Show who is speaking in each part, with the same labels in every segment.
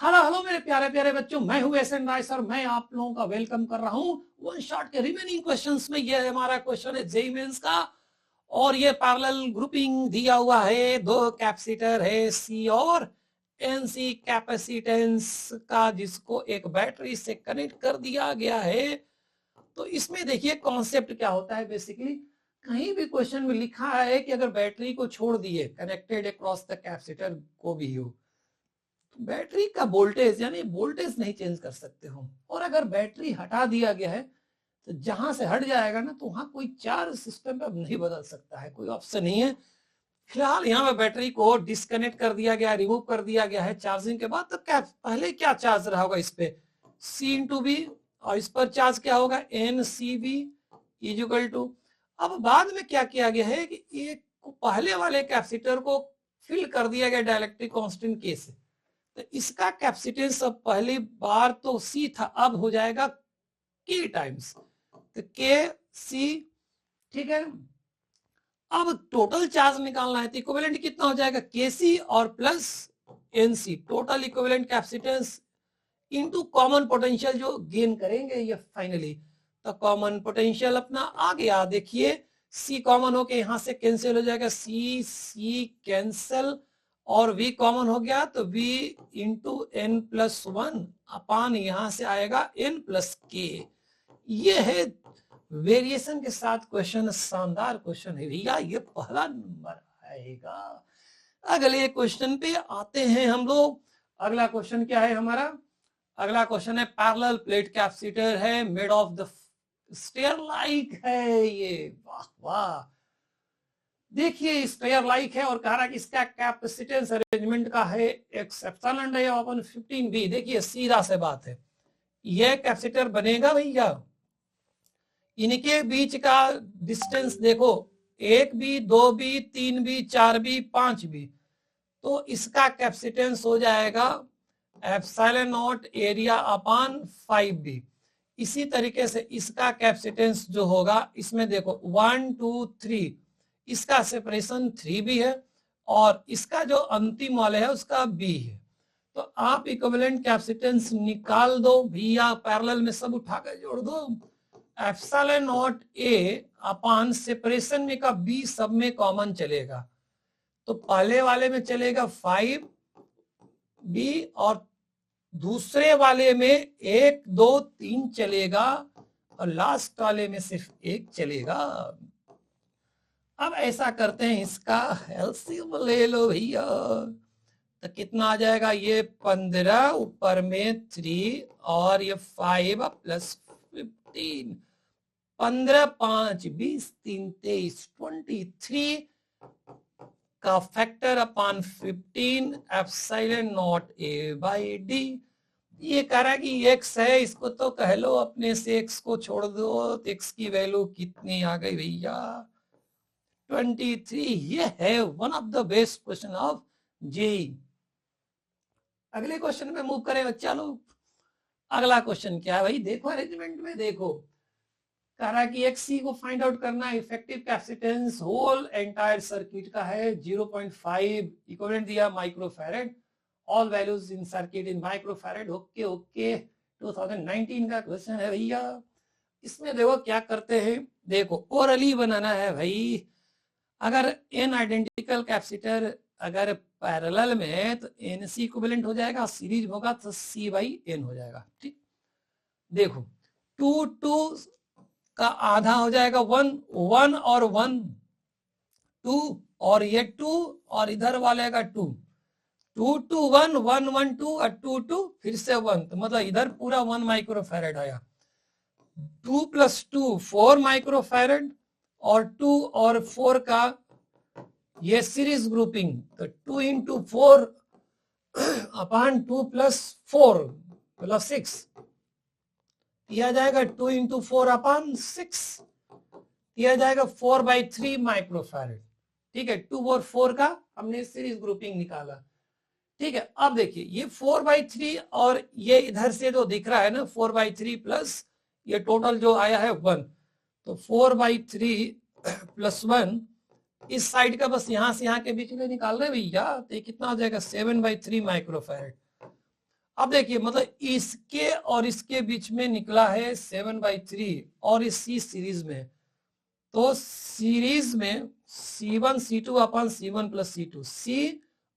Speaker 1: Hello hello मेरे प्यारे प्यारे बच्चों, मैं हूं एसएन राय सर। मैं आप लोगों का वेलकम कर रहा हूं वन शॉट के रिमेनिंग क्वेश्चंस में। ये हमारा क्वेश्चन है जेईई मेंस का, और ये पैरेलल ग्रुपिंग दिया हुआ है। दो कैपेसिटर है सी और एन सी कैपेसिटेंस का, जिसको एक बैटरी से कनेक्ट कर दिया गया है। तो इसमें देखिए कॉन्सेप्ट क्या होता है। बेसिकली कहीं भी क्वेश्चन में लिखा है कि अगर बैटरी को छोड़ दिए, कनेक्टेड अक्रॉस द कैपेसिटर को भी हो, बैटरी का वोल्टेज यानी वोल्टेज नहीं चेंज कर सकते हो। और अगर बैटरी हटा दिया गया है तो जहां से हट जाएगा ना, तो वहां कोई चार्ज सिस्टम पे अब नहीं बदल सकता है, कोई ऑप्शन नहीं है। फिलहाल यहाँ पे बैटरी को डिस्कनेक्ट कर दिया गया, रिमूव कर दिया गया है चार्जिंग के बाद। तो क्या पहले क्या चार्ज रहा होगा इस पे, सी इंटू बी, और इस पर चार्ज क्या होगा, N C B is equal to. अब बाद में क्या किया गया है कि एक पहले वाले कैपेसिटर को फिल कर दिया गया डाइलेक्ट्रिक कांस्टेंट के से। तो इसका कैपेसिटेंस अब पहली बार तो सी था, अब हो जाएगा के टाइम्स, तो के सी। ठीक है, अब टोटल चार्ज निकालना है तो इक्विवेलेंट कितना हो जाएगा, के सी और plus N C, total equivalent capacitance into common potential जो गेन करेंगे ये फाइनली। तो कॉमन पोटेंशियल अपना आ गया, देखिए सी कॉमन होके यहां से कैंसिल हो जाएगा, सी सी कैंसिल, और v कॉमन हो गया तो v into N plus one upon यहां से आएगा n प्लस के। ये है वेरिएशन के साथ क्वेश्चन, शानदार क्वेश्चन है भैया, ये पहला नंबर आएगा। अगले क्वेश्चन पे आते हैं हम लोग। अगला क्वेश्चन क्या है हमारा, अगला क्वेश्चन है पैरेलल प्लेट कैपेसिटर है, made of the stair like है ये, वाह वाह। देखिए स्क्वायर लाइक है और कह रहा है कि इसका कैपेसिटेंस अरेंजमेंट का है एक्सेप्शनल है ओपन 15b। देखिए सीधा से बात है, यह कैपेसिटर बनेगा भैया, इनके बीच का डिस्टेंस देखो, 1b 2b 3b 4b 5b, तो इसका कैपेसिटेंस हो जाएगा epsilon not area upon 5b। इसी तरीके से इसका कैपेसिटेंस जो होगा, इसमें देखो 1 2 3, इसका सेपरेशन 3b है, और इसका जो अंतिम वाले है उसका b है। तो आप इक्विवेलेंट कैपेसिटेंस निकाल दो भैया, पैरेलल में सब उठा कर जोड़ दो। Epsilon not a upon separation में का b सब में कॉमन चलेगा, तो पहले वाले में चलेगा 5b और दूसरे वाले में 1 2 3 चलेगा, और लास्ट वाले में सिर्फ 1 चलेगा। अब ऐसा करते हैं, इसका एलसीएम ले लो भैया, तो कितना आ जाएगा, ये 15 ऊपर में 3 और ये 5 प्लस 15, 15 5 20 3 23 23 का factor upon 15 epsilon not a by D. ये कह रहा है कि x है, इसको तो कह लो अपने से x को छोड़ दो, तो x की वैल्यू कितनी आ गई भैया, 23। ये है one of the best question of JEE. अगले क्वेश्चन में मूव करें बच्चा लोग। अगला क्वेश्चन क्या है भाई, देखो अरेंजमेंट में देखो, कह रहा है कि XC को फाइंड आउट करना है। Effective capacitance whole entire circuit का है 0.5, इक्विवेलेंट दिया microfarad, all values in circuit in microfarad. Okay okay, 2019 का क्वेश्चन है भैया। इसमें देखो क्या करते हैं, देखो ओरली बनाना है भाई। अगर n आइडेंटिकल कैपेसिटर अगर पैरेलल में है तो NC इक्विवेलेंट हो जाएगा, सीरीज होगा तो C बाई N हो जाएगा। ठीक, देखो 2 2 का आधा हो जाएगा 1 1 और 1 2, और ये 2 और इधर वाले का 2 2 2 1 1 1 2 और 2 2 फिर से 1, तो मतलब इधर पूरा 1 माइक्रोफैरेड आया। 2 प्लस 2 4 माइक्रोफैरेड, और 2 और 4 का ये सीरीज ग्रुपिंग, तो 2 इंटू 4 अपान 2 प्लस 4 प्लस 6, यह जाएगा 2 इंटू 4 अपान 6, यह जाएगा 4/3 माइक्रोफैरेड। ठीक है, 2 और 4 का हमने सीरीज ग्रुपिंग निकाला। ठीक है, अब देखिए ये 4/3 और ये इधर से जो दिख रहा है ना 4/3 प्लस ये टोटल जो आया है 1, तो 4/3 प्लस 1 इस साइड का बस यहां से यहां के बीच में निकाल रहे भैया, तो ये कितना हो जाएगा 7/3 माइक्रोफैरेड। अब देखिए मतलब इसके और इसके बीच में निकला है 7/3 और इसी सीरीज में, तो सीरीज में C1 C2 अपन C1 प्लस C2 C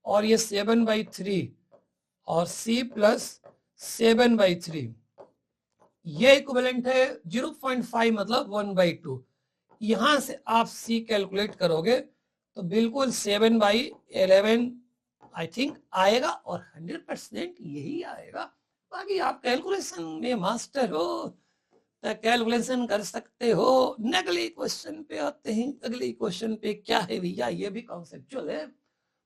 Speaker 1: और ये 7/3 और C प्लस 7/3 ये इक्विवेलेंट है 0.5 मतलब 1/2। यहां से आप C कैलकुलेट करोगे तो बिल्कुल 7/11 आई थिंक आएगा और 100% यही आएगा। बाकी आप कैलकुलेशन में मास्टर हो तो कैलकुलेशन कर सकते हो। अगले क्वेश्चन पे आते हैं। अगले क्वेश्चन पे क्या है भैया, ये भी कॉन्सेप्चुअल है,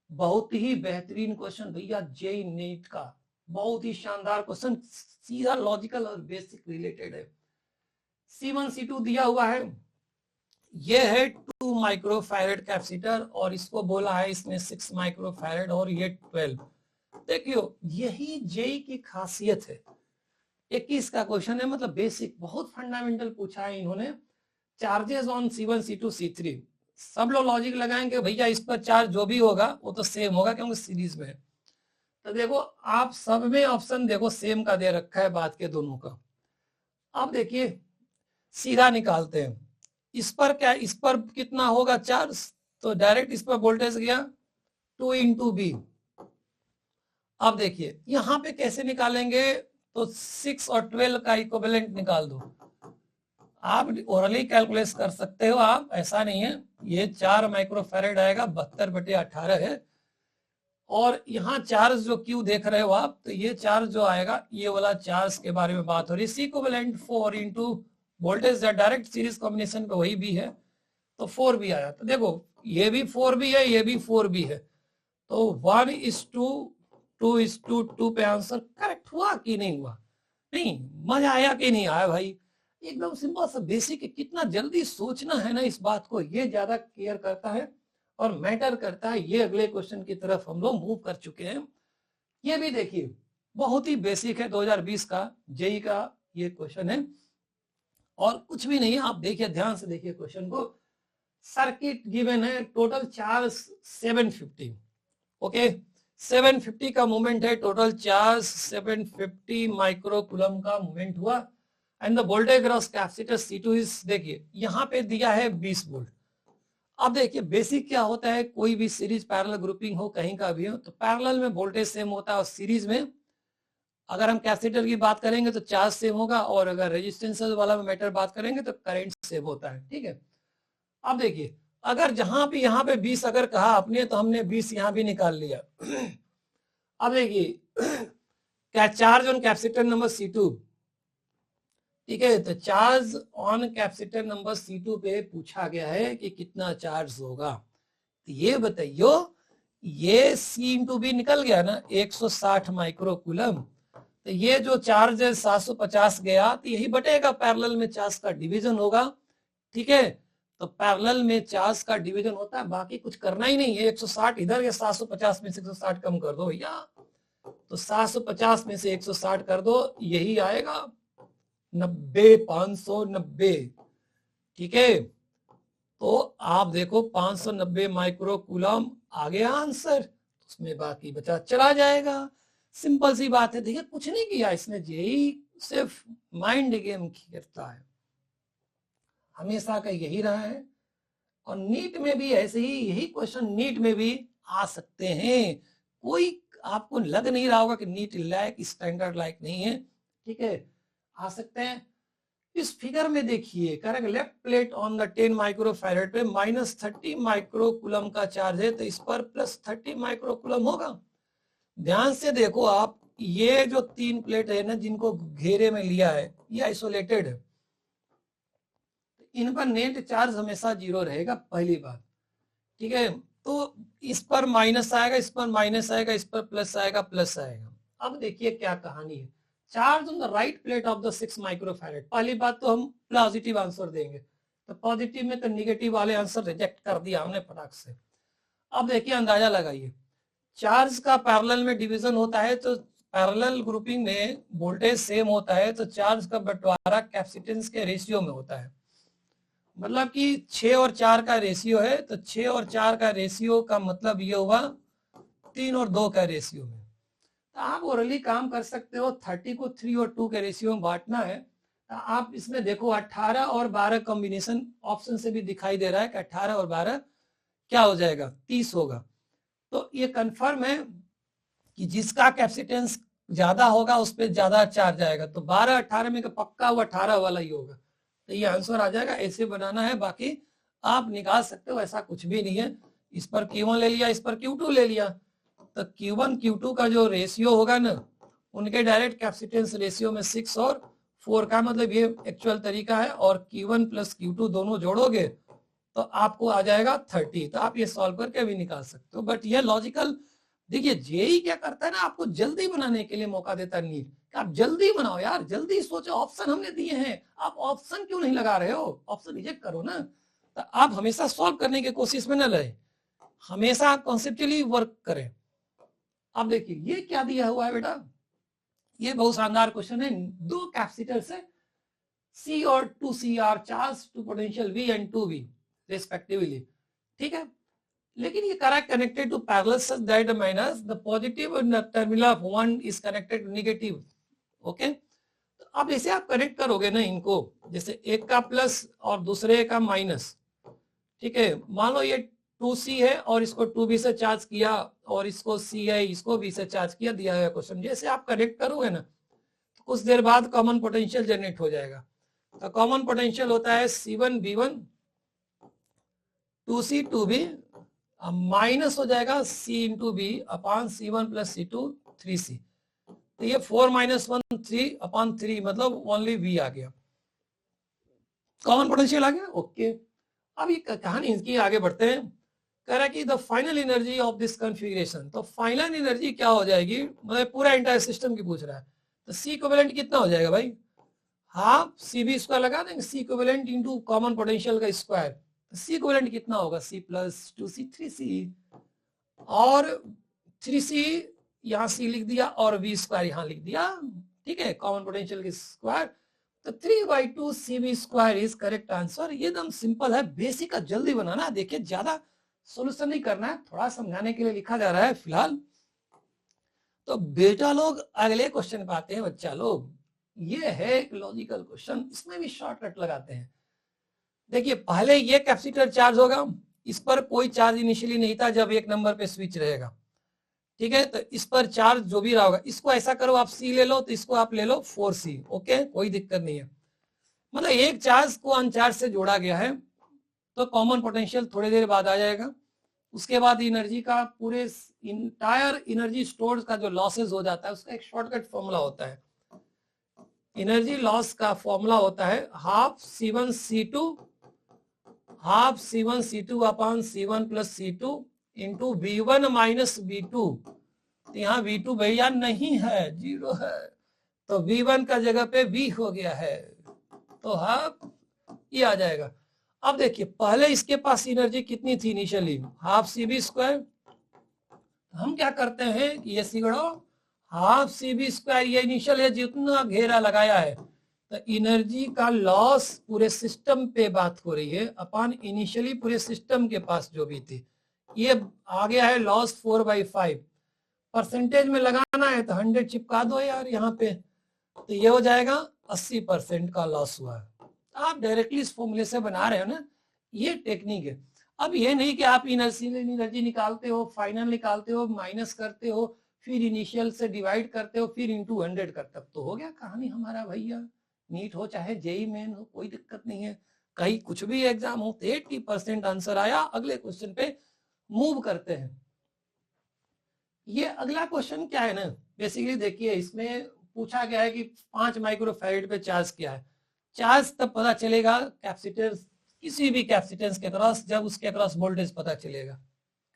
Speaker 1: बहुत ही बेहतरीन क्वेश्चन भैया, जेई नीट का बहुत ही शानदार क्वेश्चन, सीधा लॉजिकल और बेसिक रिलेटेड है। C1 C2 दिया हुआ है, ये है 2 माइक्रोफैरेड कैपेसिटर और इसको बोला है इसने 6 माइक्रोफैरेड और ये 12। देखियो यही जेई की खासियत है। 21 का क्वेश्चन है, मतलब बेसिक बहुत फंडामेंटल पूछा है इन्होंने। Charges on C1 C2 C3 सब लोग लॉजिक लगाएंगे भैया इस पर चार्ज जो भी होगा वो तो सेम होगा क्योंकि सीरीज में है। तो देखो आप सब में ऑप्शन देखो सेम का दे रखा है बात के दोनों का। अब देखिए सीधा निकालते हैं, इस पर क्या, इस पर कितना होगा चार्ज, तो डायरेक्ट इस पर वोल्टेज गया 2 × B। अब देखिए यहां पे कैसे निकालेंगे, तो 6 और 12 का इक्विवेलेंट निकाल दो। आप ओरली कैलकुलेट कर सकते हो आप, ऐसा नहीं है। ये 4 माइक्रोफैरेड आएगा, 72/18 है। और यहाँ चार्ज जो क्यू देख रहे हो आप, तो ये चार्ज जो आएगा ये वाला चार्ज के बारे में बात हो रही है। C equivalent 4 × voltage direct series combination पे वही भी है तो 4 भी आया। तो देखो ये भी 4 भी है, ये भी 4 भी है, तो 1:2 पे आंसर करेक्ट हुआ कि नहीं हुआ? नहीं, मजा आया कि नहीं आया भाई? एकदम सिंपल सा बेसिक है। कितना जल्दी सोचना है ना इस बात को, ये ज्यादा केयर करता है और मैटर करता है। ये अगले क्वेश्चन की तरफ हम लोग मूव कर चुके हैं। ये भी देखिए बहुत ही बेसिक है, 2020 का जेई का ये क्वेश्चन है और कुछ भी नहीं है। आप देखिए ध्यान से देखिए क्वेश्चन को। सर्किट गिवन है, टोटल चार्ज 750, ओके 750 का मूवमेंट है, टोटल चार्ज 750 माइक्रोकूलम का मूवमेंट हुआ and the voltage across capacitor C2 is, देखिए यहाँ पे दिया है 20 वोल्ट। अब देखिए बेसिक क्या होता है, कोई भी सीरीज पैरेलल ग्रुपिंग हो कहीं का भी हो तो पैरेलल में वोल्टेज सेम होता है और सीरीज में अगर हम कैपेसिटर की बात करेंगे तो चार्ज सेम होगा और अगर रेजिस्टेंस वाला मैटर बात करेंगे तो करंट सेम होता है, ठीक है। अब देखिए अगर जहां भी यहाँ पे 20 अगर कहा आपने तो हमने 20 यहाँ भी निकाल लिया। अब देखिए क्या charge on capacitor number C2, ठीक है, तो charge on capacitor number C2 पे पूछा गया है कि कितना चार्ज होगा। तो ये बताइयो, ये C × B निकल गया ना 160 माइक्रोकूलम, तो ये जो चार्ज है 750 गया तो यही बटेगा, पैरेलल में चार्ज का डिवीजन होगा, ठीक है। तो पैरेलल में चार्ज का डिवीजन होता है, बाकी कुछ करना ही नहीं है। 160 इधर या 750 में से 160 कम कर दो भैया, तो 750 में से 160 कर दो, यही आएगा 90 590, ठीक है। तो आप देखो 590 माइक्रोकूलम आ गया आंसर, उसमें बाकी बचा चला जाएगा। सिंपल सी बात है। देखिए कुछ नहीं किया इसने, जेई सिर्फ माइंड गेम करता है, हमेशा का यही रहा है और नीट में भी ऐसे ही यही क्वेश्चन नीट में भी आ सकते हैं। कोई आपको लग नहीं रहा होगा कि नीट लायक स्टैंडर्ड लायक नहीं है, ठीक है, आ सकते हैं। इस फिगर में देखिए correct, left plate on the 10 microfarad पे -30 माइक्रोकूलम का चार्ज है तो इस पर +30 माइक्रोकूलम होगा। ध्यान से देखो आप, ये जो 3 प्लेट है ना जिनको घेरे में लिया है ये आइसोलेटेड है, इन पर नेट चार्ज हमेशा 0 रहेगा, पहली बात, ठीक है। तो इस पर माइनस आएगा, इस पर माइनस आएगा, इस पर प्लस आएगा, प्लस आएगा। अब देखिए क्या कहानी है, charge on the right plate of the 6 microfarad, पहली बात तो हम पॉजिटिव आंसर देंगे, तो पॉजिटिव में तो निगेटिव वाले आंसर रिजेक्ट कर दिया हमने फटाक से। अब देखिए अंदाजा लगाइए, चार्ज का पैरेलल में डिवीजन होता है तो पैरेलल ग्रुपिंग में वोल्टेज सेम होता है तो चार्ज का बंटवारा कैपेसिटेंस के रेशियो में होता है। मतलब कि 6 और 4 का रेशियो है तो 6 और 4 का रेशियो का मतलब ये हुआ 3 और 2 का रेशियो में। तो आप ओरली काम कर सकते हो। 30 को 3 और 2 के रेशियो में बांटना है। तो आप इसमें देखो 18 और 12 कॉम्बिनेशन ऑप्शन से भी दिखाई दे रहा है कि 18 और 12 क्या हो जाएगा, 30 होगा। तो ये कंफर्म है कि जिसका कैपेसिटेंस ज्यादा होगा उस पर ज्यादा चार्ज आएगा। तो 12 18 में पक्का वो 18 वाला ही होगा। तो ये आंसर आ जाएगा। ऐसे बनाना है, बाकी आप निकाल सकते हो, ऐसा कुछ भी नहीं है। इस पर Q1 ले लिया, इस पर Q2 ले लिया, तो Q1 Q2 का जो रेशियो होगा ना, उनके डायरेक्ट कैपेसिटेंस रेशियो में 6 और 4 का मतलब ये एक्चुअल तरीका है। और Q1 प्लस Q2 दोनों जोड़ोगे तो आपको आ जाएगा 30। तो आप ये सॉल्व करके भी निकाल सकते हो। बट ये लॉजिकल, देखिए जेई क्या करता है ना, आपको जल्दी बनाने के लिए मौका देता है नीट, कि आप जल्दी बनाओ यार, जल्दी सोचो। ऑप्शन हमने दिए हैं, आप ऑप्शन क्यों नहीं लगा रहे हो, ऑप्शन रिजेक्ट करो ना। तो आप हमेशा सॉल्व करने की कोशिश में न रहे, हमेशा कॉन्सेप्चुअली वर्क करें। अब देखिए ये क्या दिया हुआ है बेटा, ये बहुत शानदार क्वेश्चन है। दो कैपेसिटर से C और 2C are charge to potential V and 2V respectively, ठीक है। लेकिन ये correct connected to parallel such that minus the positive terminal of one is connected to negative. Okay, तो अब इसे आप कनेक्ट करोगे ना इनको, जैसे एक का प्लस और दूसरे का माइनस, ठीक है। मान लो ये 2C है और इसको 2B से चार्ज किया, और इसको C है, इसको B से चार्ज किया, दिया है क्वेश्चन। जैसे आप कनेक्ट करोगे ना तो कुछ देर बाद कॉमन पोटेंशियल जनरेट हो जाएगा। तो कॉमन पोटेंशियल होता है C1V1 2C 2B माइनस हो जाएगा C into B upon C1 plus C2 3C। तो ये 4 माइनस 1 3 अपॉन 3, मतलब ओनली V आ गया, कॉमन पोटेंशियल आ गया। ओके, अब ये कहानी इसकी आगे बढ़ते हैं। कह रहा है कि the final energy of this configuration, तो फाइनल एनर्जी क्या हो जाएगी, मतलब पूरा इंटायर सिस्टम की पूछ रहा है। तो C इक्विवेलेंट कितना हो जाएगा भाई, हाफ CB स्क्वायर लगा देंगे, C equivalent into common potential का स्क्वायर। C इक्विवेलेंट कितना होगा, C प्लस 2C 3C, और 3C यहाँ C लिख दिया और V स्क्वायर यहाँ लिख दिया, ठीक है, कॉमन पोटेंशियल के स्क्वायर। तो 3/2 CB square is correct answer. ये एकदम सिंपल है, बेसिक है, जल्दी बनाना। देखिए ज्यादा सोल्यूशन नहीं करना है, थोड़ा समझाने के लिए लिखा जा रहा है फिलहाल। तो बेटा लोग अगले क्वेश्चन पे आते हैं बच्चा लोग। ये है एक लॉजिकल क्वेश्चन, इसमें भी शॉर्टकट लगाते हैं। देखिए पहले ये कैपेसिटर चार्ज होगा, इस पर कोई चार्ज इनिशियली नहीं था जब एक नंबर पे स्विच रहेगा, ठीक है। तो इस पर चार्ज जो भी रहा होगा, इसको ऐसा करो आप C ले लो, तो इसको आप ले लो 4C। ओके, कोई दिक्कत नहीं है। मतलब एक चार्ज को अनचार्ज से जोड़ा गया है, तो कॉमन पोटेंशियल थोड़ी देर बाद आ जाएगा। उसके बाद एनर्जी का पूरे इंटायर एनर्जी स्टोर का जो लॉसेस हो जाता है, उसका एक शॉर्टकट फॉर्मूला होता है। एनर्जी लॉस का फॉर्मूला होता है half C1 C2 upon C1 plus C2 into V1 minus V2। यहाँ V2 भैया नहीं है, 0 है, तो V1 का जगह पे V हो गया है, तो हाफ ये आ जाएगा। अब देखिए पहले इसके पास एनर्जी कितनी थी इनिशियली, हाफ CB स्क्वायर। हम क्या करते हैं, ये सिगड़ो हाफ CB स्क्वायर, ये इनिशियल है जितना घेरा लगाया है, तो एनर्जी का लॉस पूरे सिस्टम पे बात हो रही है अपॉन इनिशियली पूरे सिस्टम के पास जो भी थी। ये आ गया है लॉस 4/5, परसेंटेज में लगाना है तो 100 चिपका दो यार यहाँ पे, तो ये हो जाएगा 80% का लॉस हुआ है। आप डायरेक्टली इस फॉर्मूले से बना रहे हो ना, ये टेक्निक है। अब ये नहीं कि आप एनर्जी निकालते हो, फाइनल निकालते हो, माइनस करते हो, फिर इनिशियल से डिवाइड करते हो, फिर इंटू 100 कर, तब तो हो गया कहानी हमारा भैया। नीट हो चाहे जेई मेन हो, कोई दिक्कत नहीं है, कहीं कुछ भी एग्जाम हो, 80% आंसर आया। अगले क्वेश्चन पे मूव करते हैं। ये अगला क्वेश्चन क्या है ना, बेसिकली देखिए इसमें पूछा गया है कि 5 माइक्रोफैरेड पे चार्ज क्या है। चार्ज तब पता चलेगा कैपेसिटर, किसी भी कैपेसिटेंस के अक्रॉस, जब उसके अक्रॉस वोल्टेज पता चलेगा।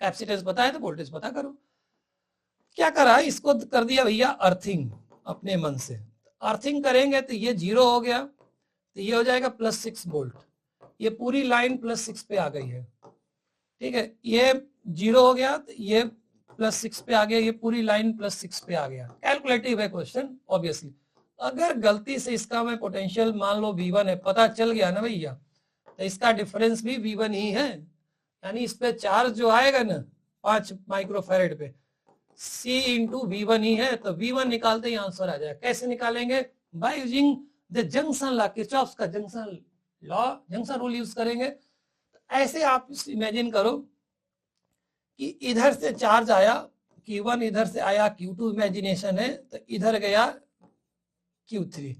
Speaker 1: कैपेसिटेंस पता है तो वोल्टेज पता करो। क्या करा, इसको कर दिया भैया अर्थिंग अपने मन से। अर्थिंग करेंगे तो ये 0 हो गया, तो ये हो जाएगा +6 वोल्ट। ये पूरी लाइन +6 पे आ गई है, ठीक है। ये 0 हो गया तो ये +6 पे आ गया, ये पूरी लाइन +6 पे आ गया। कैलकुलेटिव है क्वेश्चन ऑब्वियसली। अगर गलती से इसका मैं पोटेंशियल मान लो V1 है, पता चल गया ना भैया, तो इसका डिफरेंस भी V1 ही है। यानी इस पे चार्ज जो आएगा ना 5 माइक्रोफैरेड पे, C इंटू V1 ही है, तो V1 निकालते ही आंसर आ जाएगा। कैसे निकालेंगे? By using the junction law, Kirchhoff का junction law, junction rule use करेंगे। ऐसे आप इमेजिन करो कि इधर से चार्ज आया Q1, इधर से आया Q2, इमेजिनेशन है, तो इधर गया Q3,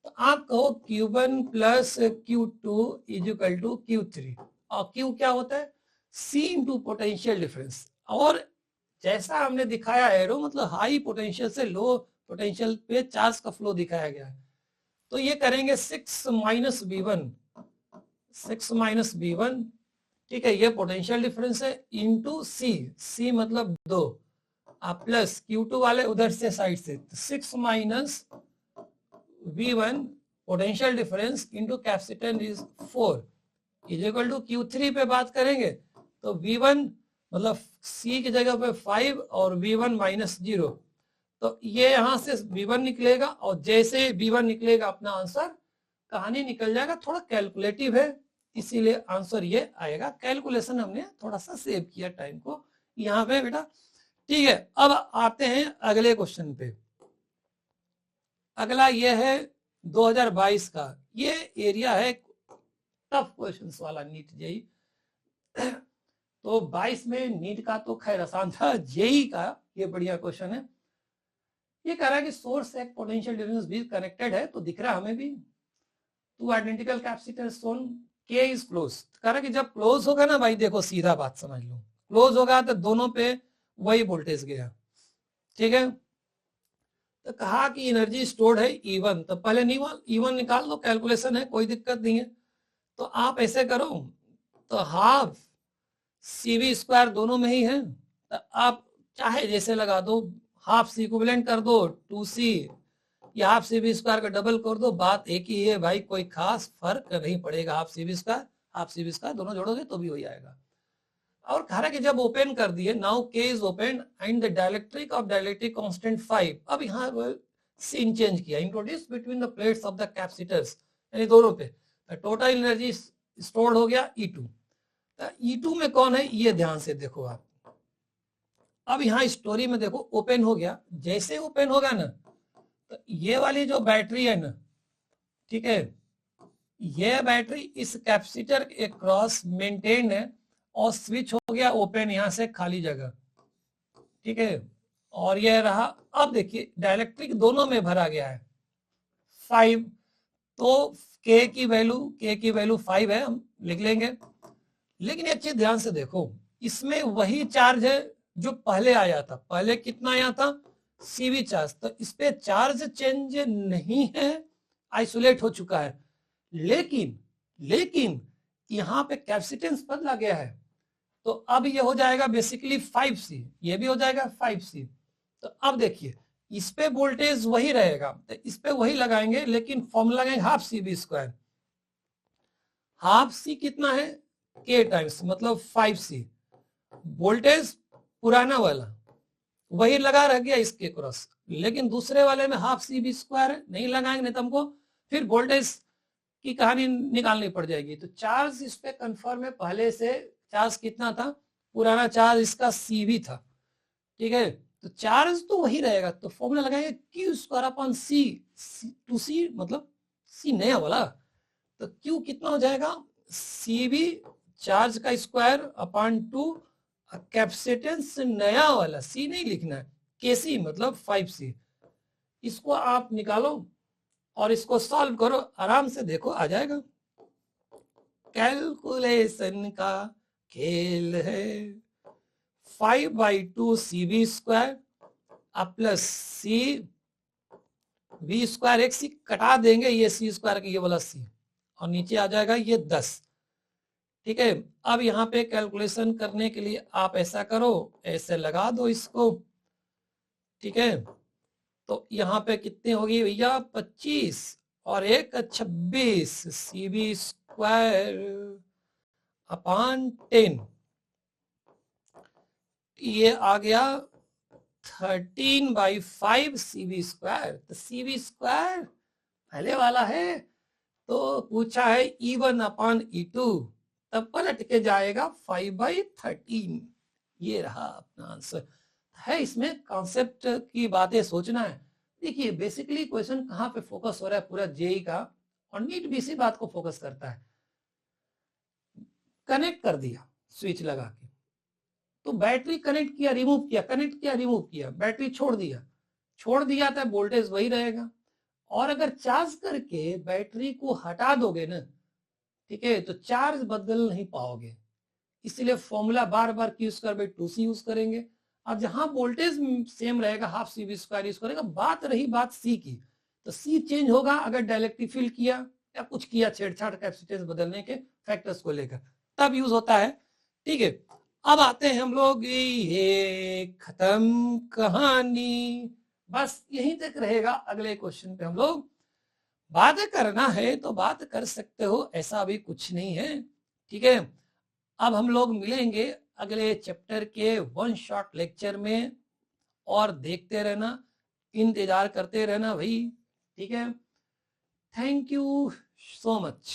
Speaker 1: तो आप कहो Q1 plus Q2 is equal to Q3, और Q क्या होता है? C into potential difference. और जैसा हमने दिखाया एरो, मतलब हाई पोटेंशियल से लो पोटेंशियल पे चार्ज का फ्लो दिखाया गया है, तो ये करेंगे 6 माइनस V1, 6 माइनस V1, ठीक है, ये पोटेंशियल डिफरेंस है, इंटू C मतलब 2, प्लस Q2 वाले उधर से साइड से, 6 minus V1 potential difference into capacitance is 4 is equal to Q3 पे बात करेंगे, तो V1 मतलब C की जगह पे 5 और V1 माइनस 0, तो ये यहां से V1 निकलेगा, और जैसे V1 निकलेगा अपना आंसर कहानी निकल जाएगा। थोड़ा कैलकुलेटिव है, इसीलिए आंसर ये आएगा। कैलकुलेशन हमने थोड़ा सा सेव किया टाइम को यहाँ पे बेटा, ठीक है। अब आते हैं अगले क्वेश्चन पे। अगला ये है 2022 का, ये एरिया है टफ क्वेश्चंस वाला, नीट जेई। तो 22 में नीट का तो खैर आसान था, जेई का ये बढ़िया क्वेश्चन है। ये कह रहा है कि सोर्स एक पोटेंशियल डिफरेंस भी कनेक्टेड है, तो दिख रहा है हमें भी, टू आइडेंटिकल कैपेसिटर सोन के इज क्लोज। कह रहा है कि जब क्लोज होगा ना भाई, देखो सीधा बात समझ लो, क्लोज होगा तो दोनों पे वही वोल्टेज गया, ठीक है। तो कहा कि एनर्जी स्टोर्ड है E1, तो पहले E1 निकाल लो, कैलकुलेशन है, कोई दिक्कत नहीं है। तो आप ऐसे करो, तो हाफ CV स्क्वायर दोनों में ही है, तो आप चाहे जैसे लगा दो, हाफ C इक्विवेलेंट कर दो 2C, या हाफ CV स्क्वायर का डबल कर दो, बात एक ही है भाई, कोई खास फर्क नहीं पड़ेगा। हाफ CV स्क्वायर दोनों जोड़ोगे तो भी हो जाएगा। और कह रहा कि जब ओपन कर दिए, नाउ के is open and the dielectric of dielectric constant 5, अब यहाँ सीन चेंज किया, introduce between the plates of the capacitors, यानी दोनों पे टोटल एनर्जी स्टोर्ड हो गया E2। E2 में कौन है, ये ध्यान से देखो आप। अब यहाँ स्टोरी में देखो, ओपन हो गया, जैसे ओपन होगा ना, तो ये वाली जो बैटरी है ना, ठीक है, ये बैटरी इस कैपेसिटर के क्रॉस मेंटेन है, और स्विच हो गया ओपन, यहां से खाली जगह, ठीक है। और ये रहा, अब देखिए डाइलेक्ट्रिक दोनों में भरा गया है 5, तो के की वैल्यू 5 है, हम लिख लेंगे। लेकिन एक चीज ध्यान से देखो, इसमें वही चार्ज है जो पहले आया था। पहले कितना आया था, CV चार्ज, तो इस पे चार्ज चेंज नहीं है, आइसोलेट हो चुका है। लेकिन यहाँ पे कैपेसिटेंस बदला गया है, तो अब ये हो जाएगा बेसिकली 5C, ये भी हो जाएगा 5C। तो अब देखिए, इस पे वोल्टेज वही रहेगा, तो इस पे वही लगाएंगे, लेकिन फॉर्मूला लगाएंगे half CV square. Half C कितना है, K टाइम्स, मतलब 5C। वोल्टेज पुराना वाला वही लगा रह गया इसके क्रॉस, लेकिन दूसरे वाले में हाफ CV स्क्वायर नहीं लगाएंगे, नहीं तो हमको फिर वोल्टेज की कहानी निकालनी पड़ जाएगी। तो चार्ज इस पे कंफर्म है, पहले से चार्ज कितना था, पुराना चार्ज इसका CV था, ठीक है। तो चार्ज तो वही रहेगा, तो फॉर्मूला लगाएंगे Q square upon C, 2C मतलब C नया वाला, तो Q कितना हो जाएगा, CV चार्ज का स्क्वायर अपॉन 2, कैपेसिटेंस नया वाला, C नहीं लिखना है, KC मतलब 5C। इसको आप निकालो और इसको सॉल्व करो, आराम से देखो आ जाएगा। कैलकुलेशन का खेल है। 5/2 CV square plus CV square, एक C कटा देंगे, ये C स्क्वायर का ये वाला C, और नीचे आ जाएगा ये 10, ठीक है। अब यहाँ पे कैलकुलेशन करने के लिए आप ऐसा करो, ऐसे लगा दो इसको, ठीक है। तो यहाँ पे कितनी होगी भैया, 25 और 1 26, CV स्क्वायर अपॉन 10, ये आ गया 13/5 CV स्क्वायर। तो CV स्क्वायर पहले वाला है, तो पूछा है E1 अपॉन E2, तब पलट के जाएगा 5/13। ये रहा अपना आंसर। है इसमें कॉन्सेप्ट की बातें सोचना है। देखिए बेसिकली क्वेश्चन कहाँ पे फोकस हो रहा है पूरा जेई का, और नीट भी इसी बात को फोकस करता है। कनेक्ट कर दिया स्विच लगा के, तो बैटरी कनेक्ट किया रिमूव किया, कनेक्ट किया रिमूव किया, बैटरी छोड़ दिया तो वोल्टेज वही रहेगा। और अगर चार्ज करके बैटरी को हटा दोगे ना, ठीक है, तो चार्ज बदल नहीं पाओगे, इसलिए फॉर्मूला बार बार यूज कर 2C यूज करेंगे। अब जहां वोल्टेज सेम रहेगा half C V square use करेगा। बात रही बात सी की, तो सी चेंज होगा अगर डायलेक्ट्रिक फील्ड किया या कुछ किया छेड़छाड़ कैपेसिटेंस बदलने के फैक्टर्स को लेकर, तब यूज होता है। ठीक है, अब आते हैं हम लोग, ये खत्म कहानी, बस यहीं तक रहेगा। अगले क्वेश्चन पे हम लोग बात करना है तो बात कर सकते हो, ऐसा भी कुछ नहीं है। ठीक है, अब हम लोग मिलेंगे अगले चैप्टर के वन शॉट लेक्चर में, और देखते रहना, इंतजार करते रहना भाई। ठीक है, थैंक यू सो मच।